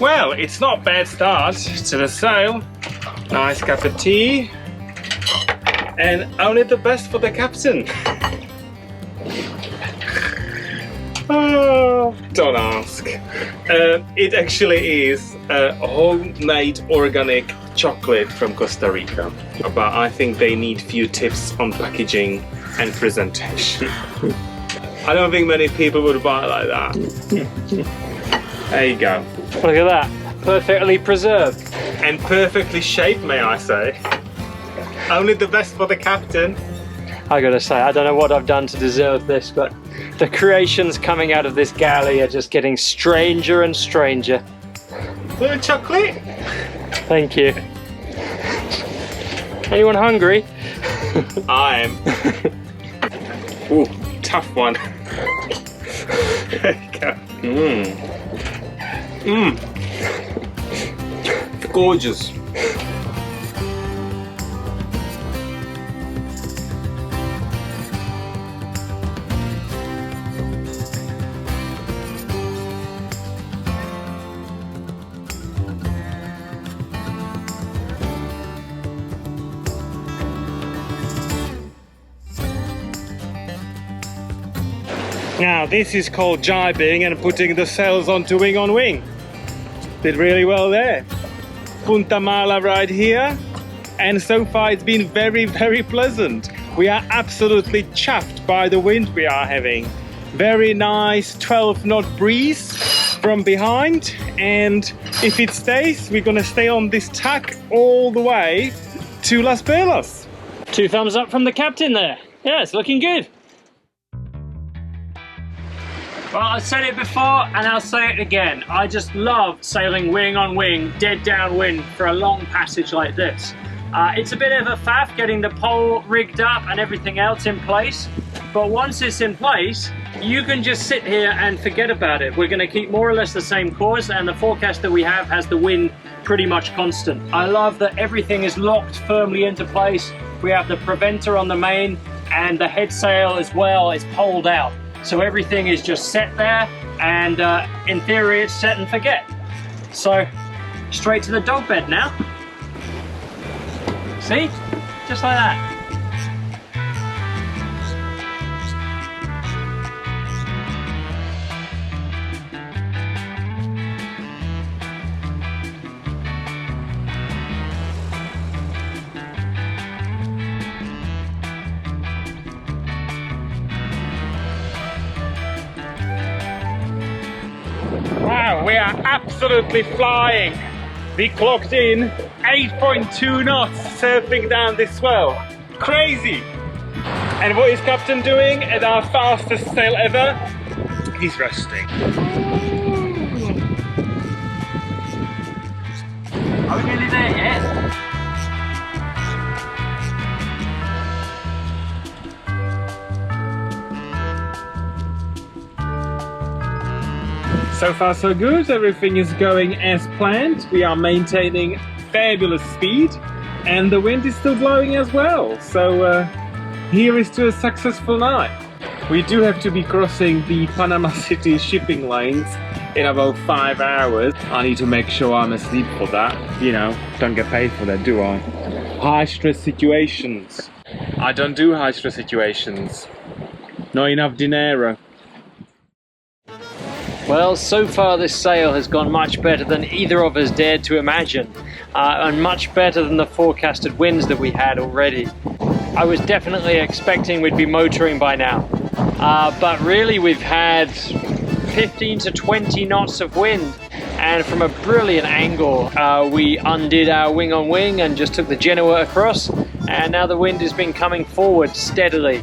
Well, it's not a bad start to the sail. Nice cup of tea. And only the best for the captain. Oh, don't ask. It actually is a homemade organic chocolate from Costa Rica. But I think they need few tips on packaging and presentation. I don't think many people would buy it like that. There you go. Look at that. Perfectly preserved. And perfectly shaped, may I say. Only the best for the captain. I gotta say, I don't know what I've done to deserve this, but the creations coming out of this galley are just getting stranger and stranger. Little chocolate? Thank you. Anyone hungry? I am. Ooh, tough one. There you go. Gorgeous. Now this is called jibing and putting the sails onto wing on wing. Did really well there. Punta Mala right here, and so far it's been very, very pleasant. We are absolutely chuffed by the wind we are having. Very nice 12-knot breeze from behind, and if it stays, we're gonna stay on this tack all the way to Las Vegas. 2 thumbs up from the captain there. Yeah, it's looking good. Well, I said it before and I'll say it again. I just love sailing wing on wing, dead downwind for a long passage like this. It's a bit of a faff getting the pole rigged up and everything else in place, but once it's in place, you can just sit here and forget about it. We're going to keep more or less the same course, and the forecast that we have has the wind pretty much constant. I love that everything is locked firmly into place. We have the preventer on the main, and the head sail as well is poled out. So everything is just set there, and in theory it's set and forget. So straight to the dog bed now. See? Just like that. Wow, we are absolutely flying. We clocked in 8.2 knots surfing down this swell. Crazy! And what is Captain doing at our fastest sail ever? He's resting. Are we nearly there yet? So far so good, everything is going as planned. We are maintaining fabulous speed and the wind is still blowing as well. So here is to a successful night. We do have to be crossing the Panama City shipping lanes in about 5 hours. I need to make sure I'm asleep for that. You know, don't get paid for that, do I? High stress situations. I don't do high stress situations. Not enough dinero. Well, so far this sail has gone much better than either of us dared to imagine, and much better than the forecasted winds that we had already. I was definitely expecting we'd be motoring by now, but really we've had 15 to 20 knots of wind, and from a brilliant angle we undid our wing on wing and just took the Genoa across, and now the wind has been coming forward steadily.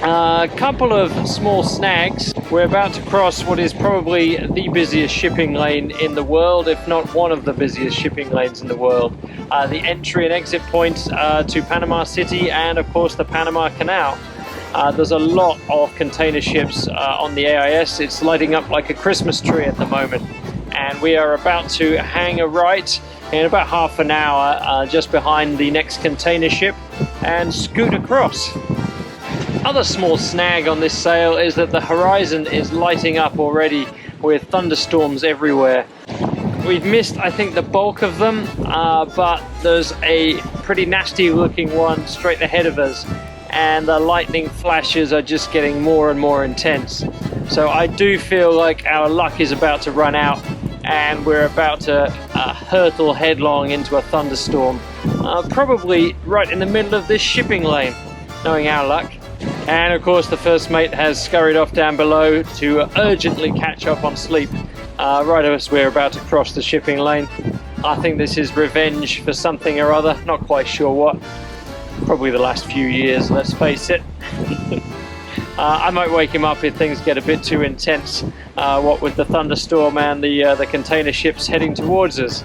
A couple of small snags. We're about to cross what is probably the busiest shipping lane in the world, if not one of the busiest shipping lanes in the world. The entry and exit points to Panama City, and of course the Panama Canal. There's a lot of container ships on the AIS. It's lighting up like a Christmas tree at the moment, and we are about to hang a right in about half an hour just behind the next container ship and scoot across. Other small snag on this sail is that the horizon is lighting up already with thunderstorms everywhere. We've missed, I think, the bulk of them, but there's a pretty nasty looking one straight ahead of us, and the lightning flashes are just getting more and more intense. So I do feel like our luck is about to run out, and we're about to hurtle headlong into a thunderstorm, probably right in the middle of this shipping lane, knowing our luck. And of course the first mate has scurried off down below to urgently catch up on sleep right as we're about to cross the shipping lane. I think this is revenge for something or other, not quite sure what. Probably the last few years, let's face it. I might wake him up if things get a bit too intense, what with the thunderstorm and the container ships heading towards us.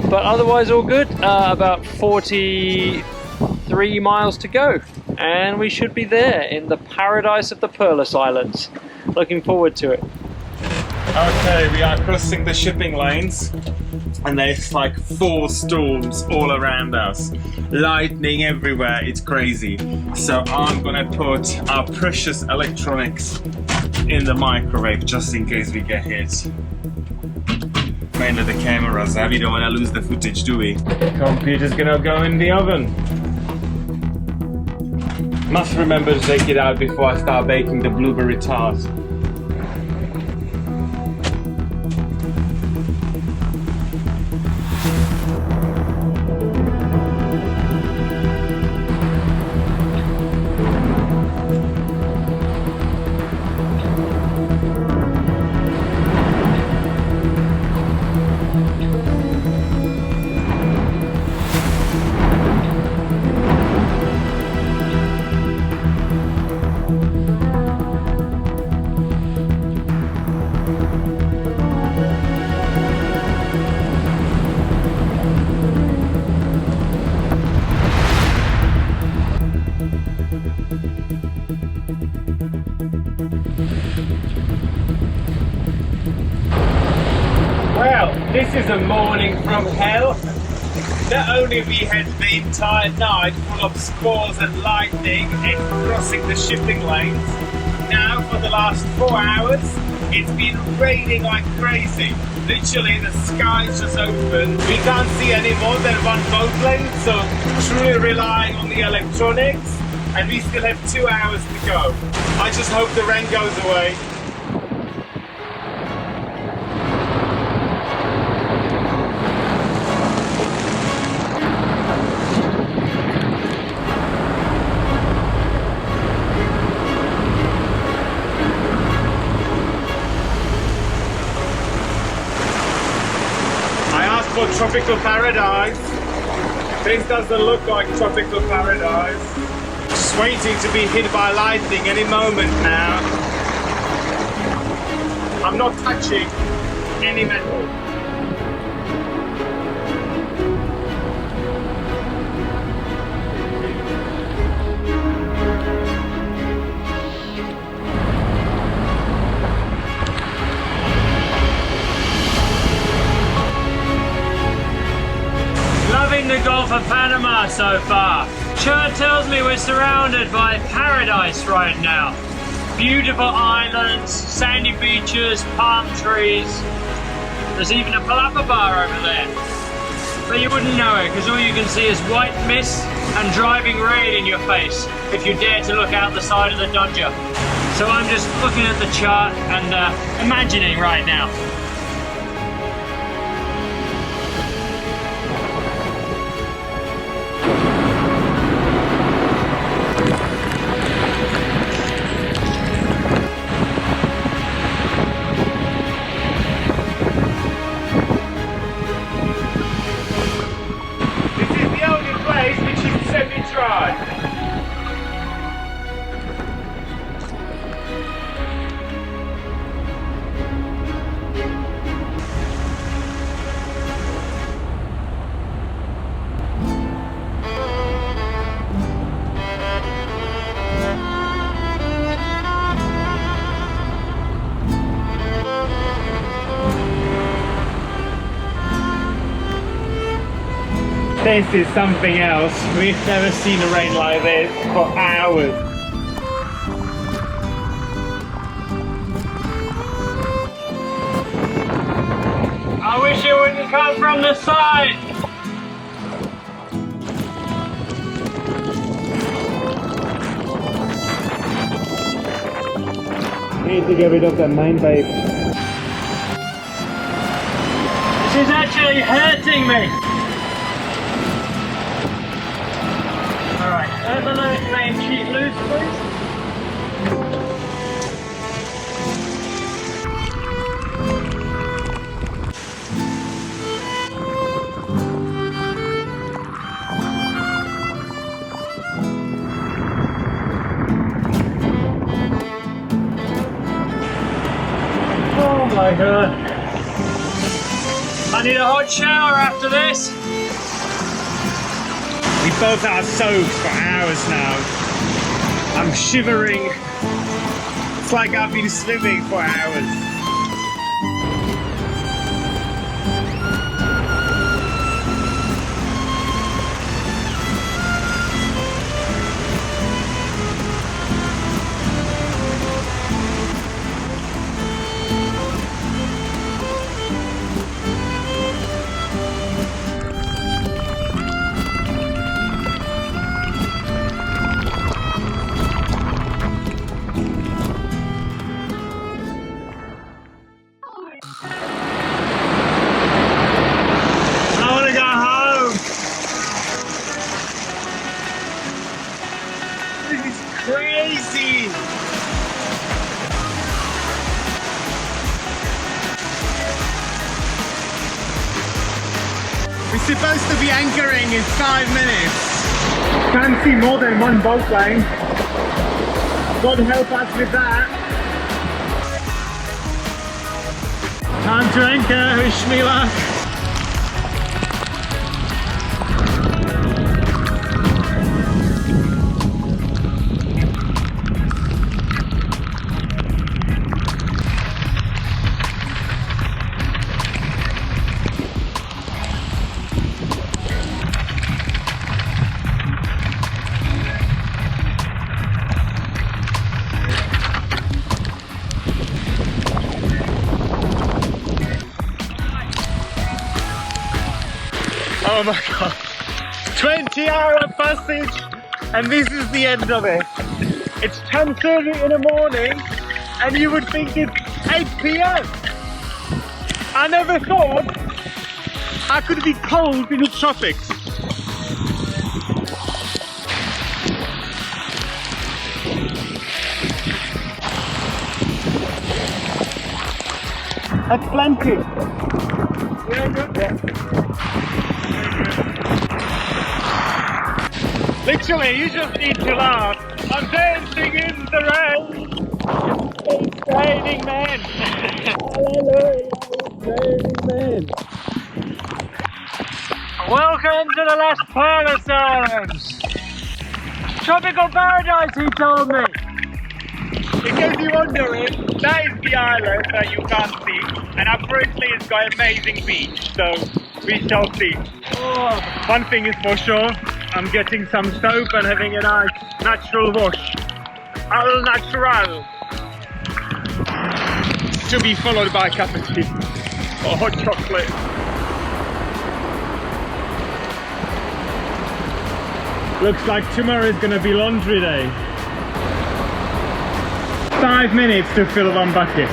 But otherwise all good. About 43 miles to go, and we should be there in the paradise of the Perlis Islands. Looking forward to it. Okay, we are crossing the shipping lanes, and there's like 4 storms all around us. Lightning everywhere, it's crazy. So I'm gonna put our precious electronics in the microwave just in case we get hit. Mainly the cameras, we don't wanna lose the footage, do we? Computer's gonna go in the oven. Must remember to take it out before I start baking the blueberry tart. Well, this is a morning from hell. Not only we had the entire night full of squalls and lightning and crossing the shipping lanes, now for the last 4 hours it's been raining like crazy. Literally the skies just open. We can't see any more than 1 boat length, so truly relying on the electronics, and we still have 2 hours to go. I just hope the rain goes away. Tropical paradise. This doesn't look like tropical paradise. Just waiting to be hit by lightning any moment now. I'm not touching any metal. The Gulf of Panama so far. Sure tells me we're surrounded by paradise right now. Beautiful islands, sandy beaches, palm trees. There's even a palapa bar over there. But you wouldn't know it because all you can see is white mist and driving rain in your face if you dare to look out the side of the Dodger. So I'm just looking at the chart and imagining right now. This is something else. We've never seen a rain like this for hours. I wish it come from the side! Need to get rid of that main babe. This is actually hurting me! Alright, the main sheet loose, please. Oh my god. I need a hot shower after this. We both are soaked for hours now. I'm shivering. It's like I've been swimming for hours. Crazy! We're supposed to be anchoring in 5 minutes. Can't see more than one boat line. God help us with that. Time to anchor, wish me luck. Oh my god, 20-hour passage and this is the end of it. It's 10:30 in the morning and you would think it's 8 PM. I never thought I could be cold in the tropics. That's plenty. Yeah, good. Yeah. Literally, you just need to laugh. I'm dancing in the rain. It's raining men. Hallelujah, it's raining men. Welcome to the Las Palmas Islands! Tropical paradise, he told me! In case you're wondering, that is the island that you can't see, and apparently it's got amazing beach, so we shall see. Oh. One thing is for sure, I'm getting some soap and having a nice natural wash. Al natural. To be followed by a cup of tea or hot chocolate. Looks like tomorrow is gonna be laundry day. 5 minutes to fill one bucket.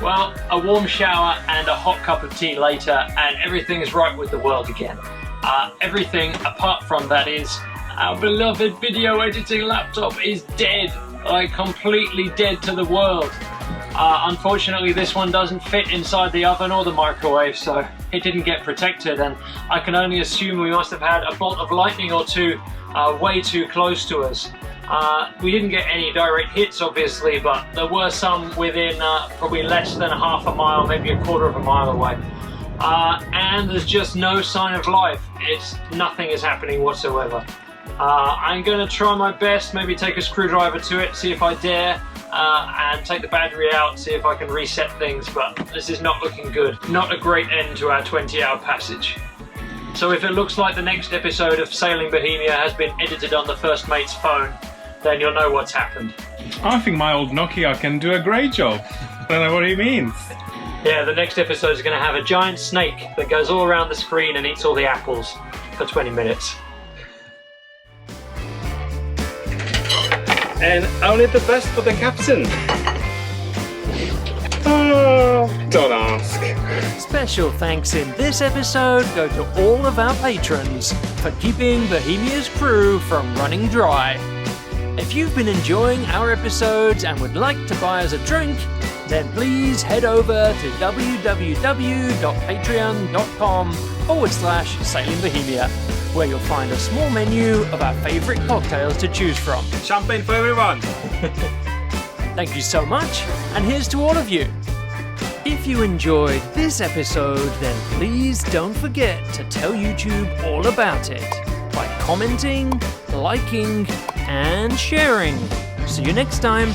Well, a warm shower and a hot cup of tea later and everything is right with the world again. Everything apart from that is our beloved video editing laptop is dead, like completely dead to the world. Unfortunately this one doesn't fit inside the oven or the microwave, so it didn't get protected, and I can only assume we must have had a bolt of lightning or two way too close to us. We didn't get any direct hits obviously, but there were some within probably less than half a mile, maybe a quarter of a mile away. And there's just no sign of life. Nothing is happening whatsoever. I'm gonna try my best, maybe take a screwdriver to it, see if I dare, and take the battery out, see if I can reset things, but this is not looking good. Not a great end to our 20-hour passage. So if it looks like the next episode of Sailing Bohemia has been edited on the first mate's phone, then you'll know what's happened. I think my old Nokia can do a great job. I don't know what he means. Yeah, the next episode is going to have a giant snake that goes all around the screen and eats all the apples for 20 minutes. And only the best for the captain. Oh, don't ask. Special thanks in this episode go to all of our patrons for keeping Bohemia's crew from running dry. If you've been enjoying our episodes and would like to buy us a drink, then please head over to www.patreon.com/SailingBohemia, where you'll find a small menu of our favourite cocktails to choose from. Champagne for everyone. Thank you so much, and here's to all of you. If you enjoyed this episode, then please don't forget to tell YouTube all about it by commenting, liking, and sharing. See you next time.